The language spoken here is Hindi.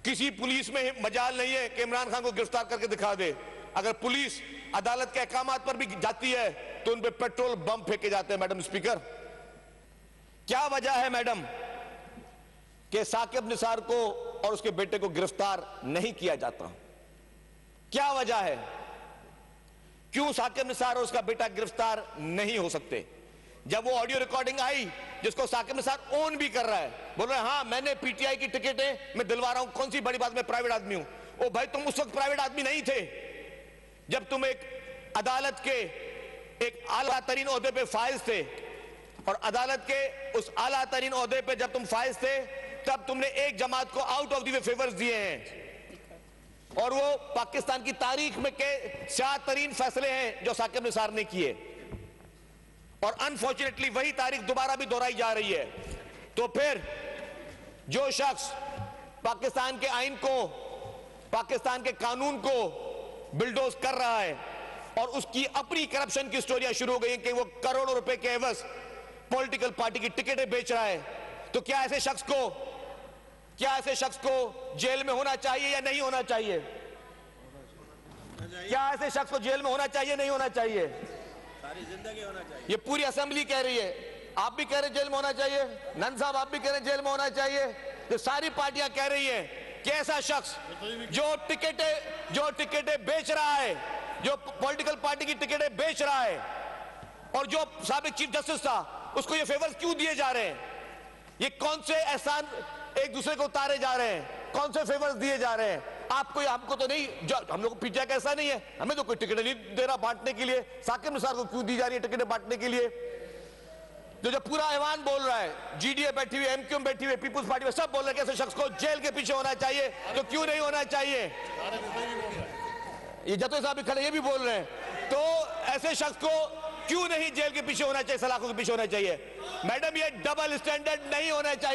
किसी पुलिस में मजाल नहीं है कि इमरान खान को गिरफ्तार करके दिखा दे। अगर पुलिस अदालत के अहकामात पर भी जाती है तो उन पे पेट्रोल बम फेंके जाते हैं। मैडम स्पीकर, क्या वजह है मैडम कि साकिब निसार को और उसके बेटे को गिरफ्तार नहीं किया जाता? क्या वजह है? क्यों साकिब निसार और उसका बेटा गिरफ्तार नहीं हो सकते? जब वो ऑडियो रिकॉर्डिंग आई जिसको साकिब निसार ओन भी कर रहा है, बोल रहे हैं हाँ मैंने पीटीआई की टिकटें मैं दिलवा रहा हूं, कौन सी बड़ी बात, मैं प्राइवेट आदमी हूं। ओ भाई, तुम उस वक्त प्राइवेट आदमी नहीं थे जब तुम एक अदालत के एक आला तरीन ओहदे पे फाइज थे, और अदालत के उस आला तरीन ओहदे पे जब तुम फाइज थे तब तुमने एक जमात को out of the way favours दिए हैं, और वो पाकिस्तान की तारीख में के शाह-तरीन फैसले हैं जो साकिब निसार ने किए, और अनफॉर्चुनेटली वही तारीख दोबारा भी दोहराई जा रही है। तो फिर जो शख्स पाकिस्तान के आइन को, पाकिस्तान के कानून को बिल्डोज कर रहा है और उसकी अपनी करप्शन की स्टोरियां शुरू हो गई हैं कि वो करोड़ों रुपए के एवज पॉलिटिकल पार्टी की टिकटें बेच रहा है, तो क्या ऐसे शख्स को जेल में होना चाहिए या नहीं होना चाहिए? क्या ऐसे शख्स को जेल में होना चाहिए, नहीं होना चाहिए? सारी जिंदगी होना चाहिए। ये पूरी असेंबली कह रही है, आप भी कह रहे जेल में होना चाहिए, नन साहब आप भी कह रहे जेल में होना चाहिए, तो सारी पार्टियां कह रही हैं कि ऐसा शख्स जो टिकटें बेच रहा है, जो पॉलिटिकल पार्टी की टिकटें बेच रहा है, और जो साबिक चीफ जस्टिस था, उसको ये फेवर्स क्यों दिए जा रहे हैं? ये कौन से एहसान एक दूसरे को उतारे जा रहे हैं? कौन से फेवर्स दिए जा रहे हैं? आपको या हमको तो नहीं, जो हम लोग पीटीआई का ऐसा नहीं है, हमें तो कोई टिकट नहीं दे रहा बांटने के लिए। साकिब निसार को क्यों दी जा रही है टिकटें बांटने के लिए? तो जब पूरा ऐवान बोल रहा है, जीडीए बैठी हुई, एमक्यूएम बैठी हुई, पीपुल्स पार्टी में सब बोल रहे हैं कि ऐसे शख्स को जेल के पीछे होना चाहिए, तो क्यों नहीं होना चाहिए? ये जतो साहब भी खड़े ये भी बोल रहे हैं, तो ऐसे शख्स को क्यों नहीं जेल के पीछे होना चाहिए, सलाखों के पीछे होना चाहिए? मैडम, ये डबल स्टैंडर्ड नहीं होना चाहिए।